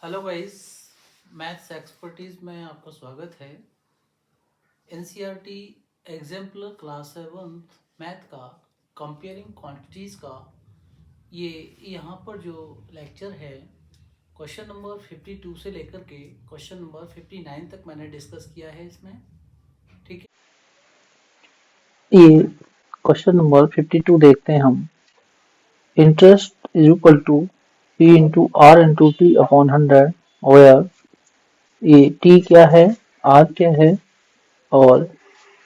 Hello guys, maths expertise में आपका स्वागत है। एनसीईआरटी एग्जाम्पलर क्लास 7 मैथ का कंपेयरिंग क्वांटिटीज़ का ये यहाँ पर जो लेक्चर है क्वेश्चन नंबर 52 से लेकर के क्वेश्चन नंबर 59 तक मैंने डिस्कस किया है इसमें। ठीक है, ये क्वेश्चन नंबर 52 देखते हैं हम। Interest is equal to P into R into T upon 100 where ये टी क्या है, आर क्या है और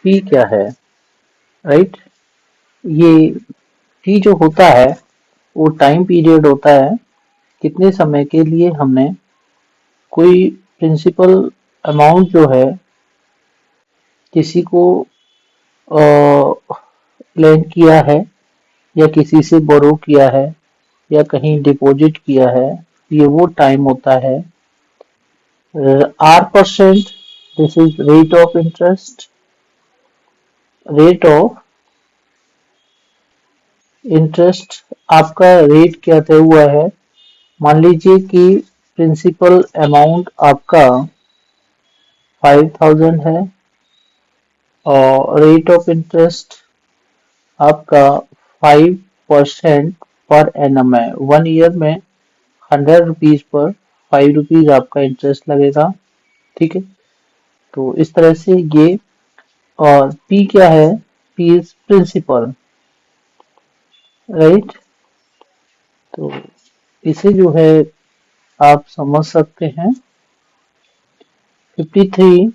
पी क्या है। राइट, ये टी जो होता है वो टाइम पीरियड होता है, कितने समय के लिए हमने कोई प्रिंसिपल अमाउंट जो है किसी को लेंड किया है या किसी से बोरो किया है या कहीं डिपॉजिट किया है, ये वो टाइम होता है। R%, this is rate of interest, rate of interest आपका रेट क्या तय हुआ है। मान लीजिए कि प्रिंसिपल अमाउंट आपका 5000 है और रेट ऑफ इंटरेस्ट आपका 5% पर एनम है। 1 ईयर में 100 रुपीज पर 5 रुपीज आपका इंटरेस्ट लगेगा। ठीक है, तो इस तरह से ये। और P क्या है, P इज प्रिंसिपल। राइट, तो इसे जो है आप समझ सकते हैं। 53,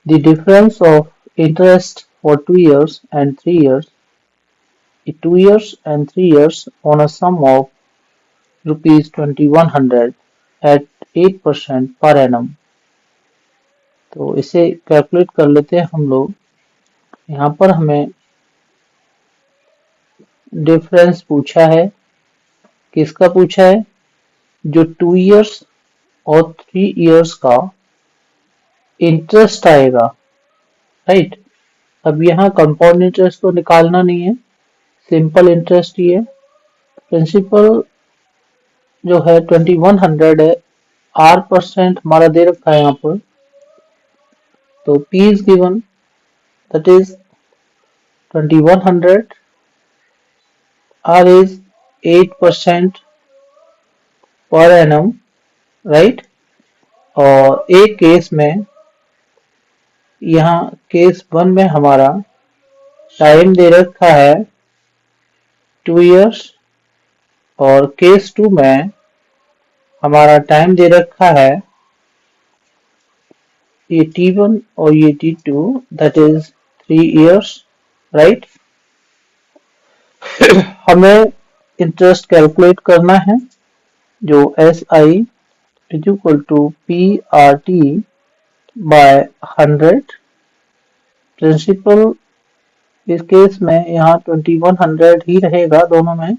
the difference of interest for 2 years and 3 years, 2 years and 3 years on a sum of rupees 2100 at 8% per annum। तो इसे कैलकुलेट कर लेते हैं हम लोग। यहाँ पर हमें डिफरेंस पूछा है, किसका पूछा है, जो 2 इयर्स और 3 इयर्स का इंटरेस्ट आएगा। राइट, अब यहाँ कंपाउंड इंटरेस्ट तो निकालना नहीं है, सिंपल इंटरेस्ट ही है। प्रिंसिपल जो है 2100 है, R% हमारा दे रखा है यहाँ पर, तो P is given, that is 2100, R is 8% per annum. Right, और एक केस में, यहाँ केस 1 में हमारा टाइम दे रखा है 2 इयर्स और केस 2 में हमारा टाइम दे रखा है ये T1 और ये T2, that is 3 years. Right, हमें इंटरेस्ट कैलकुलेट करना है, जो SI is equal to PRT by 100। Principal इस केस में यहाँ 2100 ही रहेगा दोनों में।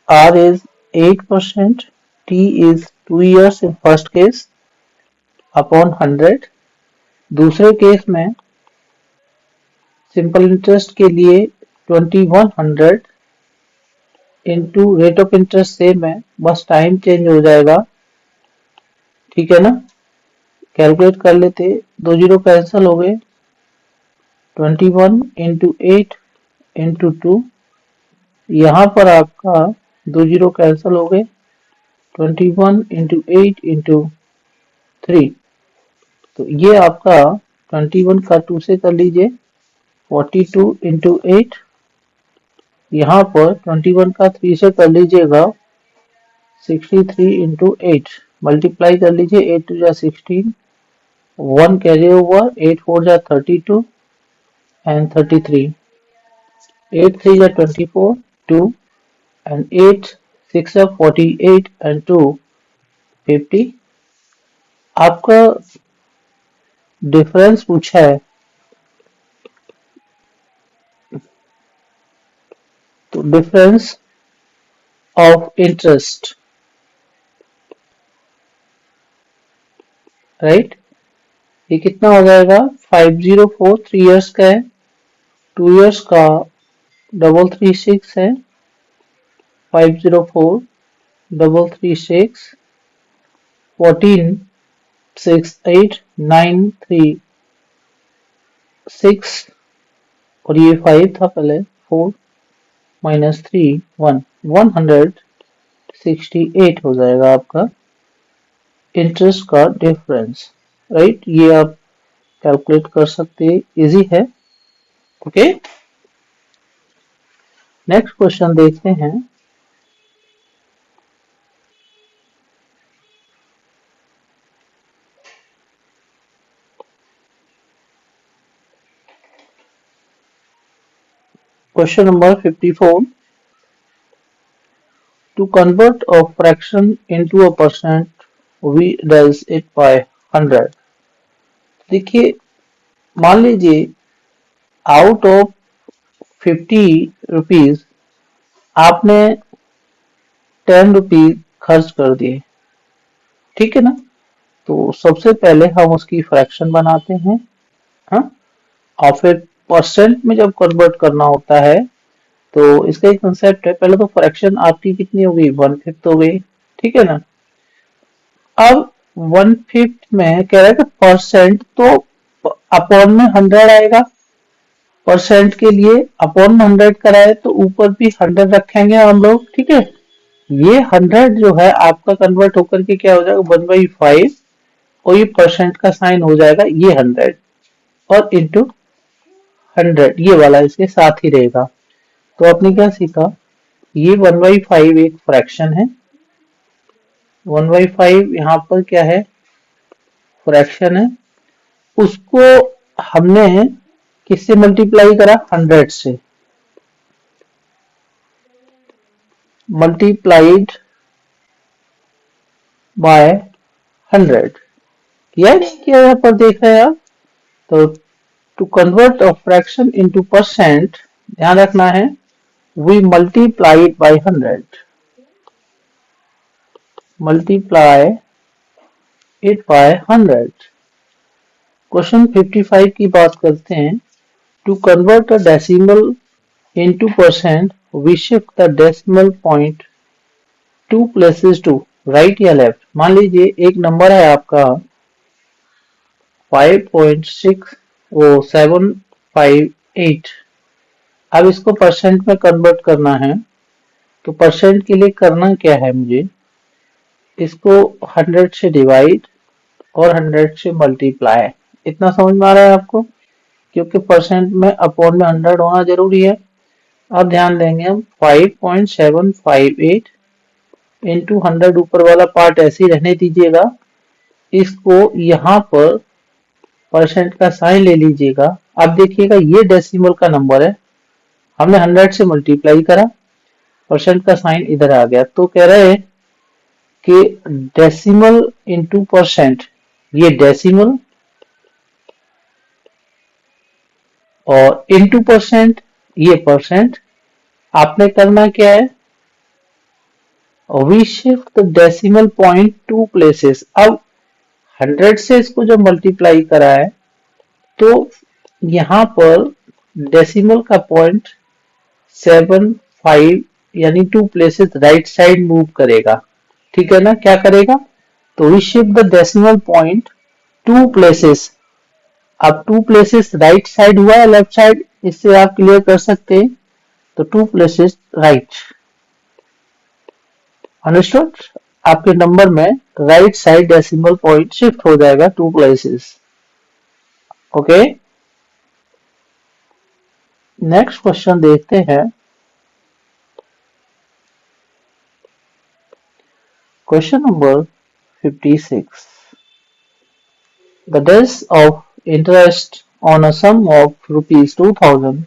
R is 8%, T is 2 years in first case upon 100। दूसरे केस में सिंपल इंटरेस्ट के लिए 2100 into rate of interest same है, बस टाइम चेंज हो जाएगा। ठीक है ना, कैलकुलेट कर लेते, 2 जीरो कैंसिल हो गए, 21 इंटू 8 इंटू 2, यहाँ पर आपका 2 जीरो कैंसिल हो गए, 21 इंटू 8 इंटू 3, तो ये आपका 21 का 2 से कर लीजिए, 42 इंटू 8, यहाँ पर 21 का 3 से कर लीजिएगा, 63 इंटू 8, मल्टीप्लाई कर लीजिए, 8 टू जा 16, 1 कैरी ओवर, 8 4 जा 32 एंड 33, 8 3 जा 24, 2 and 8 6 जा 48 and 2 50। आपका डिफरेंस पूछा है, तो डिफरेंस ऑफ इंटरेस्ट। राइट, ये कितना हो जाएगा, 504, 3 इयर्स का है, 2 इयर्स का 336 है, 504 336 14 6 8 9 3 6 और ये 5 था पहले, 4 माइनस 3 1 168 हो जाएगा आपका इंटरेस्ट का डिफरेंस, राइट। ये आप कैलकुलेट कर सकते हैं, इजी है। ओके, नेक्स्ट क्वेश्चन देखते हैं। Question number 54, to convert a fraction into a percent we does it by 100। देखिए, मान लीजिए आउट ऑफ 50 रुपीज आपने 10 रुपीज खर्च कर दिए, ठीक है ना। तो सबसे पहले हम उसकी फ्रैक्शन बनाते हैं, हाँ, और फिर परसेंट में जब कन्वर्ट करना होता है तो इसका एक कंसेप्ट है। पहले तो फ्रैक्शन आपकी कितनी हो गई, 1/5 हो गई, ठीक है ना। अब 1/5 में कह रहा है कि परसेंट, तो अपॉन में 100 आएगा। परसेंट के लिए अपॉन में 100 कराए तो ऊपर भी 100 रखेंगे हम लोग, ठीक है। ये 100 जो है आपका कन्वर्ट होकर के क्या हो जाएगा, 1/5, और ये परसेंट का साइन हो जाएगा ये 100 और इंटू 100, ये वाला इसके साथ ही रहेगा। तो आपने क्या सीखा, ये 1/5 एक फ्रैक्शन है, 1/5 यहाँ पर क्या है, फ्रैक्शन है। उसको हमने किससे मल्टीप्लाई करा, 100 से, मल्टीप्लाइड बाय 100। किया नहीं किया, यहाँ पर देख रहे हैं आप। तो to convert a fraction into percent, ध्यान रखना है, we multiply it by 100, multiply it by 100। Question 55 की बात करते हैं। To convert a decimal into percent we shift the decimal point 2 places to right या लेफ्ट। मान लीजिए एक नंबर है आपका 5.6758। अब इसको परसेंट में कन्वर्ट करना है, तो परसेंट के लिए करना क्या है, मुझे इसको 100 से डिवाइड और 100 से मल्टीप्लाई। इतना समझ में आ रहा है आपको, क्योंकि परसेंट में अपॉन में 100 होना जरूरी है। अब ध्यान देंगे हम, 5.758 इंटू 100, ऊपर वाला पार्ट ऐसे ही रहने दीजिएगा, इसको यहाँ पर परसेंट का साइन ले लीजिएगा। अब देखिएगा ये डेसिमल का नंबर है, हमने 100 से मल्टीप्लाई करा, परसेंट का साइन इधर आ गया, तो कह रहे हैं कि डेसिमल इंटू परसेंट, ये डेसिमल और इंटू परसेंट ये परसेंट। आपने करना क्या है, we shift the decimal point 2 places. अब 100 से इसको जब मल्टीप्लाई करा है तो यहाँ पर डेसिमल का पॉइंट 7 5 यानी 2 प्लेसेस राइट साइड मूव करेगा, ठीक है ना। क्या करेगा, तो we shift the decimal point 2 places. अब 2 प्लेसेस राइट साइड हुआ है लेफ्ट साइड, इससे आप क्लियर कर सकते हैं। तो 2 प्लेसेस राइट, अंडरस्टूड। आपके नंबर में right side decimal point shift हो जाएगा 2 प्लेसेस। ओके, नेक्स्ट क्वेश्चन देखते हैं। Question number 56, the days of interest on a sum of rupees 2000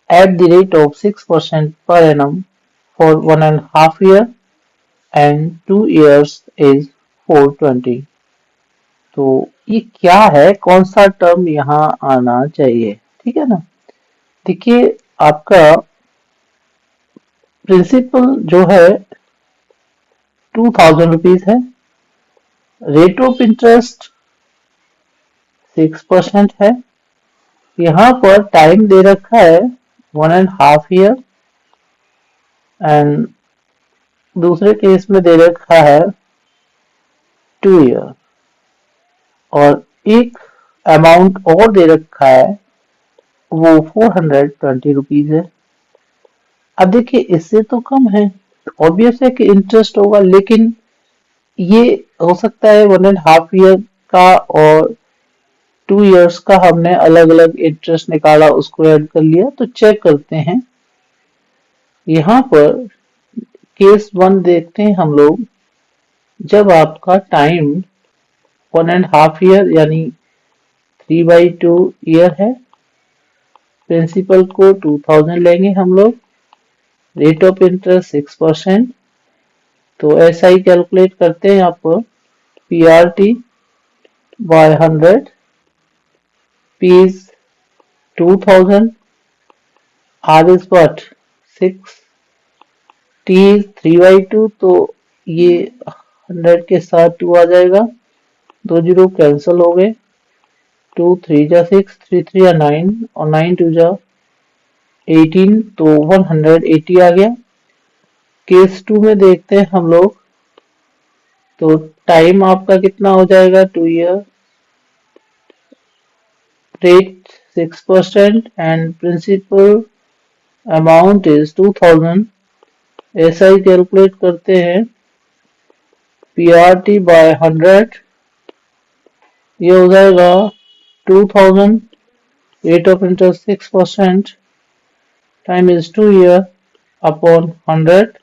at the rate of 6% per annum for 1.5 year and 2 years is 420। तो ये क्या है, कौन सा टर्म यहाँ आना चाहिए, ठीक है ना। देखिए आपका प्रिंसिपल जो है 2000 रुपीज है, रेट ऑफ इंटरेस्ट 6% है, यहाँ पर टाइम दे रखा है 1.5 ईयर एंड दूसरे केस में दे रखा है 2 ईयर, और एक अमाउंट और दे रखा है, वो 420 रुपीज है। अब देखिए इससे तो कम है, ऑब्वियस है कि इंटरेस्ट होगा, लेकिन ये हो सकता है 1.5 ईयर का और 2 इयर्स का हमने अलग अलग इंटरेस्ट निकाला, उसको ऐड कर लिया। तो चेक करते हैं, यहाँ पर केस 1 देखते हैं हम लोग। जब आपका टाइम 1.5 ईयर यानी 3/2 ईयर है, प्रिंसिपल को 2000 लेंगे हम लोग, रेट ऑफ इंटरेस्ट 6%। तो ऐसा ही कैलकुलेट करते हैं यहाँ पर, PRT by 100, P is 2000, R is what 6, T is 3/2, तो ये 100 के साथ 2 आ जाएगा, 2 जीरो कैंसिल हो गए, 2 3 जा 6, 3 3 या 9, और 9 2 जा 18, तो 180 आ गया। केस 2 में देखते हैं हम लोग, तो टाइम आपका कितना हो जाएगा, 2 year, rate 6% and principal amount is 2000। ऐसा ही कैलकुलेट करते हैं, PRT बाय 100, ये हो जाएगा 2000, rate of interest 6%, time is 2 year upon 100,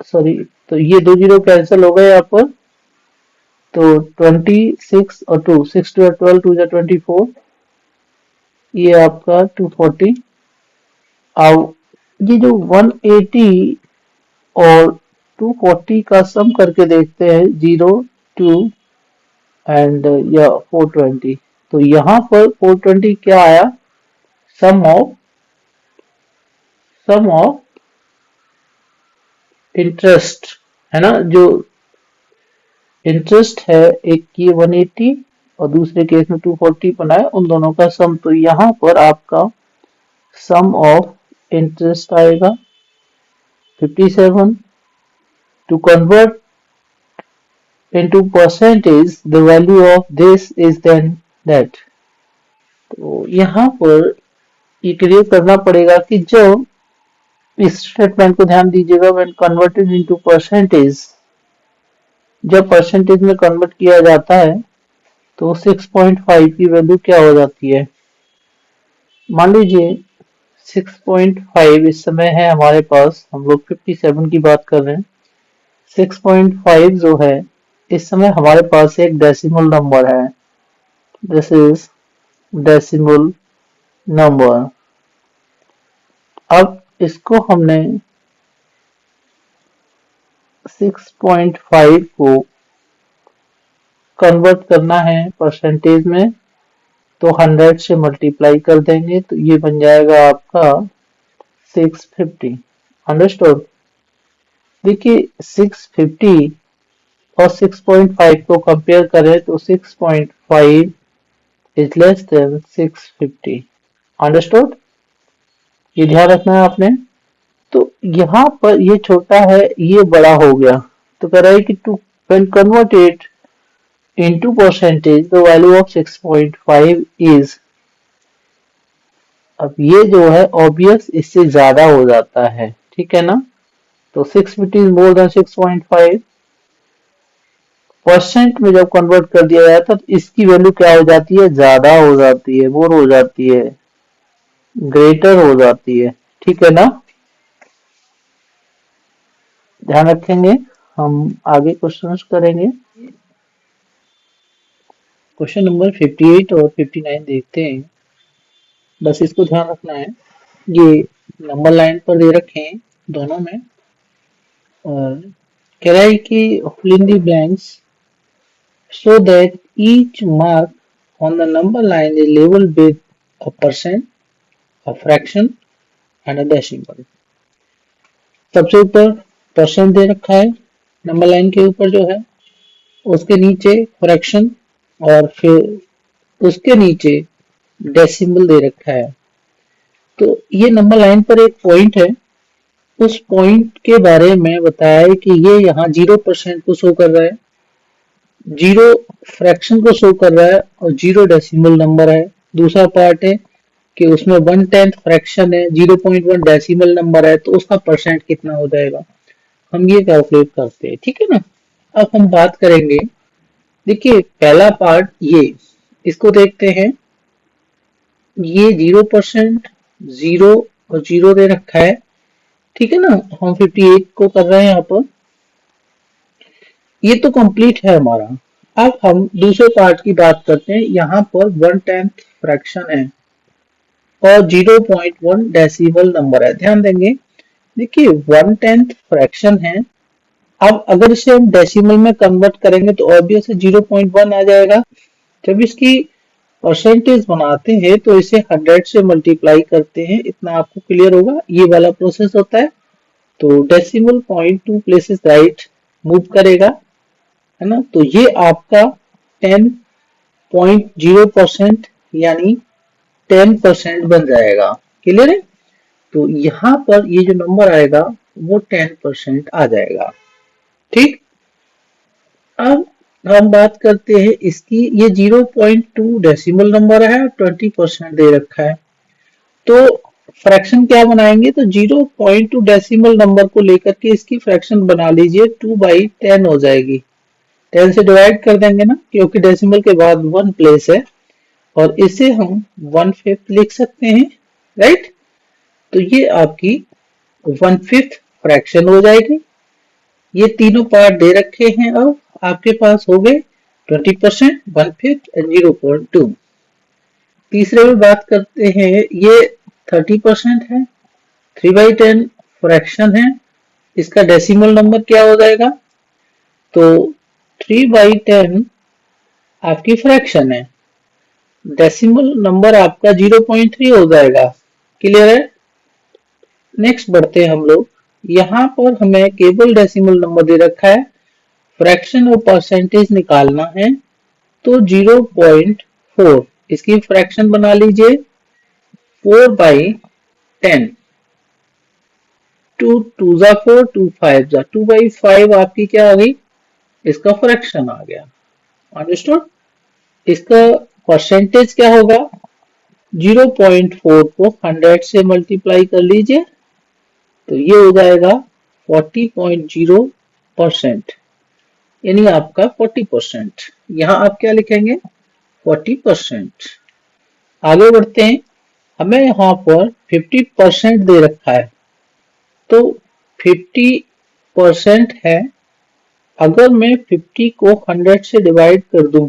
sorry, तो ये 2 जीरो कैंसिल हो गए यहाँ पर, तो 26 और 2, 6 2 12, 2 24, ये आपका 240। अब ये जो 180 और 240 का सम करके देखते हैं, 0 2 एंड या 420, तो यहाँ पर 420 क्या आया, सम ऑफ इंटरेस्ट है ना, जो इंटरेस्ट है, एक की 180 और दूसरे केस में 240 बनाए, उन दोनों का सम। तो यहाँ पर आपका सम ऑफ इंटरेस्ट आएगा 57। To convert into percentage the value of this is then that। तो यहाँ पर ये क्लियर करना पड़ेगा कि जब इस स्टेटमेंट को ध्यान दीजिएगा, when converted into percentage, जब परसेंटेज में कन्वर्ट किया जाता है तो 6.5 की वैल्यू क्या हो जाती है। मान लीजिए 6.5 इस समय है हमारे पास, हम लोग 57 की बात कर रहे हैं। 6.5 जो है इस समय हमारे पास एक डेसिमल नंबर है, दिस इज डेसिमल नंबर। अब इसको हमने 6.5 को कन्वर्ट करना है परसेंटेज में, तो 100 से मल्टीप्लाई कर देंगे, तो ये बन जाएगा आपका 650। अंडरस्टूड। देखिए 650 और 6.5 को कंपेयर करें तो 6.5 इज लेस देन 650। अंडरस्टूड, ये ध्यान रखना है आपने। तो यहाँ पर ये छोटा है, ये बड़ा हो गया, तो कह रहा है कि to when converted into percentage the value of 6.5 is, अब ये जो है ऑब्वियस इससे ज्यादा हो जाता है, ठीक है ना। तो 650 इज मोर देन 6.5। परसेंट में जब कन्वर्ट कर दिया जाता है तो इसकी वैल्यू क्या हो जाती है, ज्यादा हो जाती है, मोर हो जाती है, ग्रेटर हो जाती है, ठीक है ना। ध्यान रखेंगे, हम आगे क्वेश्चंस करेंगे। क्वेश्चन नंबर 58 और 59 देखते हैं, बस इसको ध्यान रखना है। ये नंबर लाइन पर दे रखे हैं दोनों में, और कह रहा है कि fill in the blanks so that each mark on the number line is labeled with a percent, a fraction and a decimal। सबसे ऊपर परसेंट दे रखा है नंबर लाइन के ऊपर जो है, उसके नीचे फ्रैक्शन, और फिर उसके नीचे डेसिमल दे रखा है। तो ये नंबर लाइन पर एक पॉइंट है, उस पॉइंट के बारे में बताया है कि ये यहाँ 0% को शो कर रहा है, जीरो फ्रैक्शन को शो कर रहा है और जीरो डेसिमल नंबर है। दूसरा पार्ट है कि उसमें 1/10 फ्रैक्शन है, 0.1 डेसिमल नंबर है, तो उसका परसेंट कितना हो जाएगा, हम ये कैलकुलेट करते हैं। ठीक है ना। अब हम बात करेंगे, देखिए पहला पार्ट ये, इसको देखते हैं। ये 0%, 0 और 0 दे रखा है। ठीक है ना। हम 58 को कर रहे हैं यहाँ पर। ये तो कंप्लीट है हमारा। अब हम दूसरे पार्ट की बात करते हैं। यहाँ पर 1/10 फ्रैक्शन है और 0.1 डेसिमल नंबर है। ध्यान देंगे, देखिए 1/10 फ्रैक्शन है। अब अगर इसे हम डेसिमल में कन्वर्ट करेंगे तो ऑब्वियस 0.1 आ जाएगा। जब इसकी परसेंटेज बनाते हैं तो इसे 100 से मल्टीप्लाई करते हैं। इतना आपको क्लियर होगा, ये वाला प्रोसेस होता है। तो decimal point 2 places right move करेगा, है ना। तो ये आपका 10.0% यानी 10% बन जाएगा। क्लियर है। तो यहाँ पर ये जो नंबर आएगा वो 10% आ जाएगा। ठीक। अब हम बात करते हैं इसकी। ये 0.2 डेसिमल नंबर है, 20% दे रखा है। तो फ्रैक्शन क्या बनाएंगे, तो 0.2 डेसिमल नंबर को लेकर के इसकी फ्रैक्शन बना लीजिए, 2/10 हो जाएगी। 10 से डिवाइड कर देंगे ना, क्योंकि डेसिमल के बाद 1 प्लेस है, और इसे हम 1/5 लिख सकते हैं। राइट। तो ये आपकी 1/5 फ्रैक्शन हो जाएगी। ये तीनों पार्ट दे रखे हैं। अब आपके पास हो गए 20%, 1/5 एंड 0.2। तीसरे में बात करते हैं, ये 30% है, 3/10 फ्रैक्शन है। इसका डेसिमल नंबर क्या हो जाएगा, तो 3/10 आपकी फ्रैक्शन है, डेसिमल नंबर आपका 0.3 हो जाएगा। क्लियर है। नेक्स्ट बढ़ते हैं हम लोग। यहाँ पर हमें केवल डेसिमल नंबर दे रखा है, फ्रैक्शन और परसेंटेज निकालना है। तो 0.4 इसकी फ्रैक्शन बना लीजिए, 4/10, 2 2 जा 4, 2 5 जा 2/5 आपकी क्या आ गई, इसका फ्रैक्शन आ गया। अंडरस्टूड। इसका परसेंटेज क्या होगा, 0.4 को 100 से मल्टीप्लाई कर लीजिए, तो ये हो जाएगा 40.0%, यानी आपका 40%। यहाँ आप क्या लिखेंगे, 40%। आगे बढ़ते हैं। हमें यहाँ पर 50% दे रखा है, तो 50% है। अगर मैं 50 को 100 से डिवाइड कर दूं,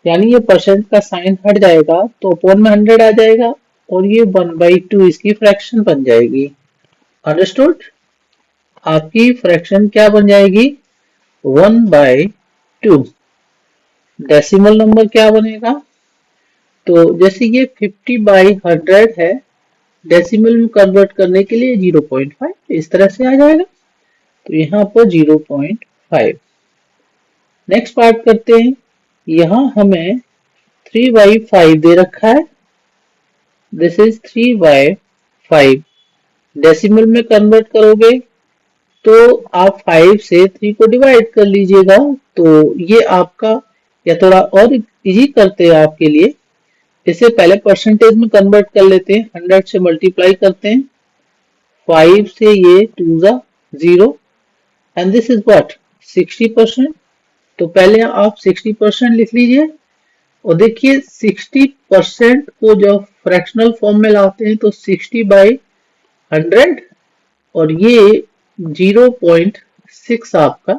यानी ये परसेंट का साइन हट जाएगा तो अपॉन में 100 आ जाएगा, और ये 1/2 इसकी फ्रैक्शन बन जाएगी। अंडरस्टूड। आपकी फ्रैक्शन क्या बन जाएगी, 1/2। डेसिमल नंबर क्या बनेगा, तो जैसे ये 50/100 है, डेसिमल में कन्वर्ट करने के लिए 0.5 इस तरह से आ जाएगा। तो यहाँ पर 0.5। नेक्स्ट पार्ट करते हैं। यहाँ हमें 3/5 दे रखा है, दिस इज 3/5। डेसिमल में कन्वर्ट करोगे तो आप 5 से 3 को डिवाइड कर लीजिएगा, तो ये आपका, या थोड़ा और इजी करते हैं आपके लिए, इसे पहले परसेंटेज में कन्वर्ट कर लेते हैं, 100 से मल्टीप्लाई करते हैं, 5 से ये 2 जा 0, एंड दिस इज व्हाट, 60%। तो पहले आप 60% लिख लीजिए, और देखिए 60% को जब फ्रैक्शनल फॉर्म में लाते हैं तो 60/100, और ये 0.6 आपका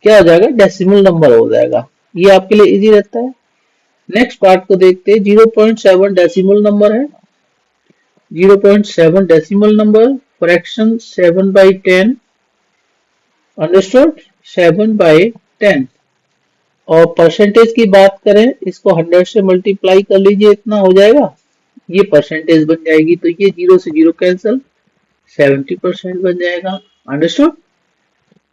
क्या हो जाएगा, डेसिमल नंबर हो जाएगा। ये आपके लिए इजी रहता है। नेक्स्ट पार्ट को देखते हैं। 0.7 डेसिमल नंबर है, 0.7 डेसिमल नंबर, फ्रैक्शन 7/10। अंडरस्टूड। 7/10। और परसेंटेज की बात करें, इसको 100 से मल्टीप्लाई कर लीजिए, इतना हो जाएगा, ये परसेंटेज बन जाएगी। तो ये 0 से 0 कैंसिल, 70% बन जाएगा। अंडरस्टूड।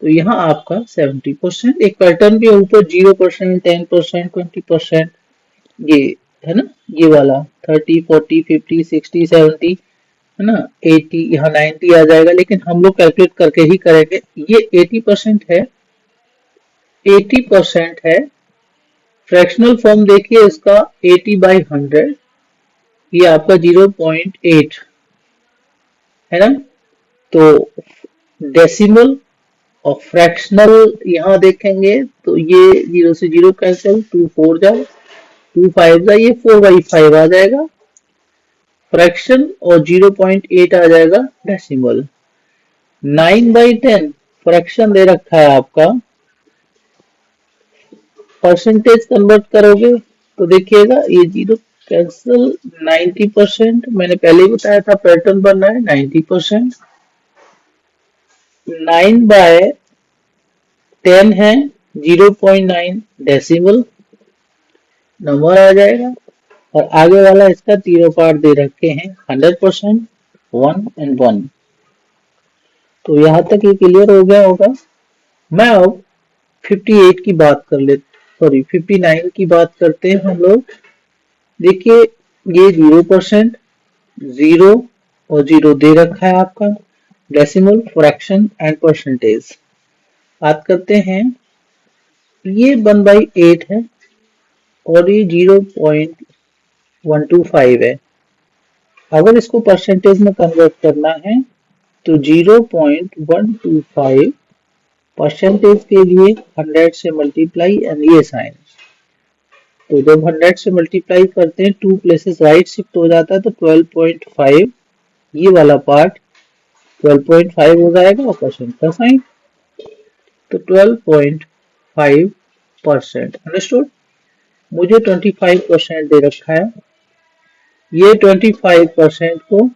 तो यहाँ आपका 70%। एक पैटर्न भी है ऊपर, 0%, 10%, 20%, ये है ना, ये वाला 30, 40, 50, 60, 70, है ना, 80, यहाँ 90 आ जाएगा, लेकिन हम लोग कैलकुलेट करके ही करेंगे। ये 80% है, 80% है। फ्रैक्शनल फॉर्म देखिए इसका 80/100, ये आपका 0.8 है ना। तो डेसिमल और फ्रैक्शनल यहाँ देखेंगे तो ये 0 से 0 कैंसिल, 2 4 जा, 2 5 जा, ये 4/5 आ जाएगा फ्रैक्शन, और 0.8 आ जाएगा डेसिमल। 9/10 फ्रैक्शन दे रखा है आपका, परसेंटेज कन्वर्ट करोगे तो देखिएगा ये 0 कैंसिल, 90%, मैंने पहले ही बताया था पैटर्न बन रहा है 90%। 9/10 है, 0.9 डेसिमल नंबर आ जाएगा। और आगे वाला इसका तीनों पार्ट दे रखे हैं 100%, 1 एंड 1। तो यहाँ तक ये क्लियर हो गया होगा। मैं अब 58 की बात कर ले, सॉरी 59 की बात करते हैं हम लोग। देखिए ये 0%, 0 और 0 दे रखा है आपका, डेसिमल, फ्रैक्शन एंड परसेंटेज। बात करते हैं, ये 1/8 है और ये 0.125 है। अगर इसको परसेंटेज में कन्वर्ट करना है तो 0.125 परसेंटेज के लिए 100 से मल्टीप्लाई एंड ये साइन। तो जब 100 से मल्टीप्लाई करते हैं 2 प्लेसेस राइट शिफ्ट हो जाता है, तो 12.5 ये वाला पार्ट 12.5 हो जाएगा और परसेंट का साइन, तो 12.5%। अंडरस्टूड। मुझे 25% दे रखा है, ये 25% को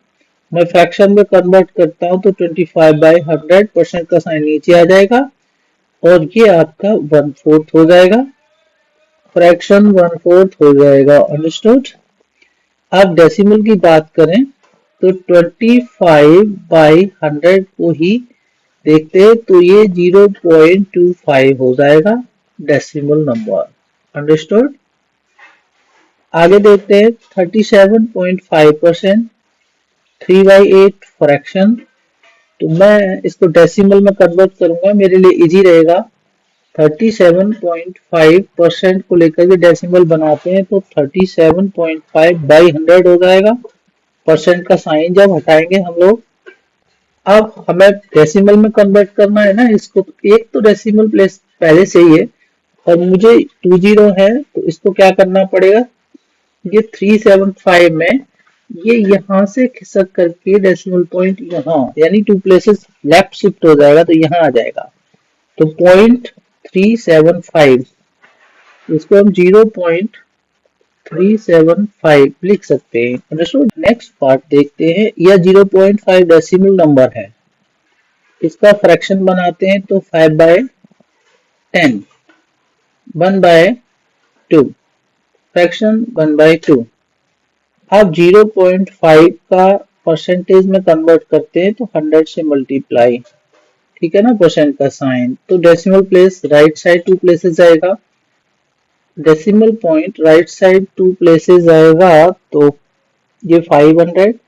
मैं फ्रैक्शन में कन्वर्ट करता हूं तो 25/100 का साइन नीचे आ जाएगा और ये आपका 1/4 हो जाएगा, फ्रैक्शन 1/4 हो जाएगा। अंडरस्टूड। अब डेसिमल की बात करें तो 25/100 को ही देखते हैं, तो ये 0.25 हो जाएगा डेसिमल नंबर। अंडरस्टूड। आगे देखते हैं 37.5%, 3/8 फ्रैक्शन। तो मैं इसको डेसिमल में कन्वर्ट करूंगा, मेरे लिए इजी रहेगा। 37.5% को लेकर के डेसिमल बनाते हैं तो 37.5/100 हो जाएगा, परसेंट का साइन जब हटाएंगे हम लोग। अब हमें डेसिमल में कन्वर्ट करना है ना इसको, एक तो डेसिमल प्लेस पहले से ही है और मुझे 20 है, तो इसको क्या करना पड़ेगा, ये 375 में ये यहाँ से खिसक करके डेसिमल पॉइंट यहाँ, यानी 2 प्लेसेस लेफ्ट शिफ्ट हो जाएगा, तो यहाँ आ जाएगा। तो 0.375, इसको हम 0.375 लिख सकते हैं। अंडरस्टूड। नेक्स्ट पार्ट देखते हैं, यह 0.5 डेसिमल नंबर है, इसका फ्रैक्शन बनाते हैं तो 5/10, 1/2, फ्रैक्शन 1/2। आप 0.5 का परसेंटेज में कन्वर्ट करते हैं तो 100 से मल्टीप्लाई, ठीक है ना, परसेंट का साइन, तो decimal place right side 2 places जाएगा, decimal point right side 2 places जाएगा, तो ये 500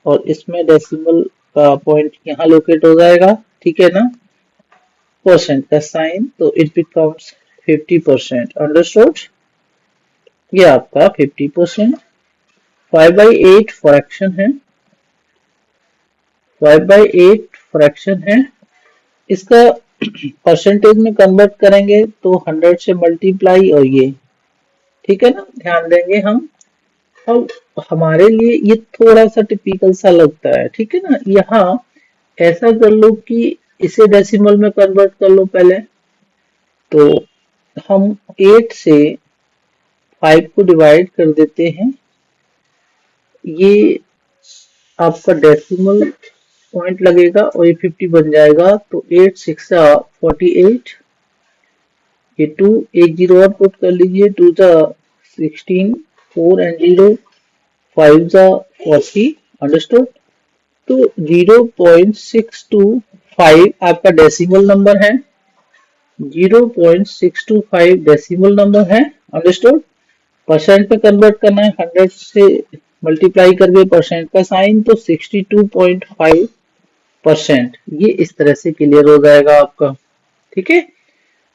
और इसमें डेसिमल का पॉइंट यहाँ लोकेट हो जाएगा, ठीक है ना, परसेंट का साइन, तो इट बिकम्स 50%। अंडरस्टूड। ये आपका 50%। 5/8 फ्रैक्शन है, 5/8 फ्रैक्शन है, इसका परसेंटेज में कन्वर्ट करेंगे तो 100 से मल्टीप्लाई और ये, ठीक है ना, ध्यान देंगे हम। अब हमारे लिए ये थोड़ा सा टिपिकल सा लगता है, ठीक है ना। यहाँ ऐसा कर लो कि इसे डेसिमल में कन्वर्ट कर लो पहले, तो हम 8 से 5 को डिवाइड कर देते हैं, ये आपका डेसिमल पॉइंट लगेगा और ये 50 बन जाएगा, तो 8 6 48, ये 2 एक 0 और पुट कर लीजिए, 2 16, 4 एंड 0, 5 40। अंडरस्टूड। तो 0.625 आपका डेसिमल नंबर है, 0.625 डेसिमल नंबर है। अंडरस्टूड। परसेंट में कन्वर्ट करना है, 100 से मल्टीप्लाई करके परसेंट का साइन, तो 62.5%। ये इस तरह से क्लियर हो जाएगा आपका, ठीक है।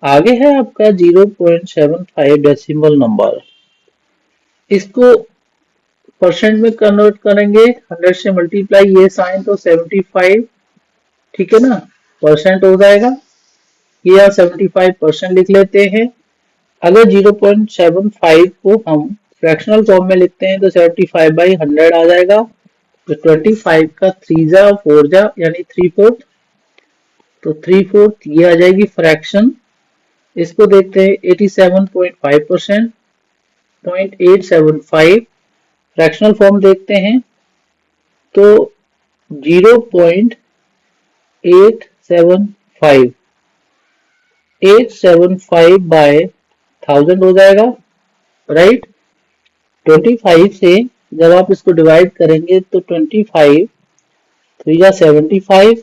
आगे है आपका 0.75 डेसिमल नंबर। इसको परसेंट में कन्वर्ट करेंगे, 100 से मल्टीप्लाई, ये साइन तो 75, ठीक है ना, परसेंट हो जाएगा। ये 75% लिख लेते हैं। अगर 0.75 को हम फ्रैक्शनल फॉर्म में लिखते हैं तो 75/100 आ जाएगा। तो 25 का 3 जा 4 जा यानी 3/4, तो 3/4 ये आ जाएगी फ्रैक्शन। इसको देखते हैं 87.5%, 0.875 फ्रैक्शनल फॉर्म देखते हैं तो 0.875, 875/1000 हो जाएगा, राइट। 25 से जब आप इसको डिवाइड करेंगे तो 25 3 या 75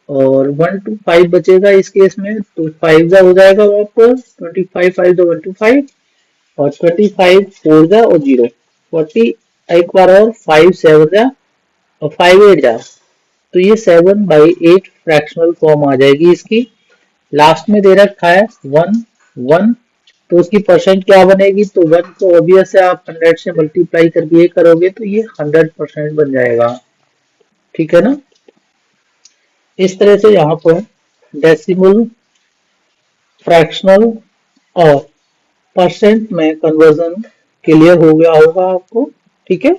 और 1 to 5 बचेगा इस केस में, तो 5 जा हो जाएगा वापस, 25 5 तो 125 और 25 4 जा और 0 40, एक बार और 5 7 जा और 5 8 जा, तो ये 7/8 फ्रैक्शनल फॉर्म आ जाएगी इसकी। लास्ट में दे रखा है 1 1, तो उसकी परसेंट क्या बनेगी, तो 1 को ऑब्वियस है आप 100 से मल्टीप्लाई करके ये करोगे तो ये 100% बन जाएगा, ठीक है ना। इस तरह से यहाँ पर डेसिमल, फ्रैक्शनल और परसेंट में कन्वर्जन क्लियर हो गया होगा आपको, ठीक है।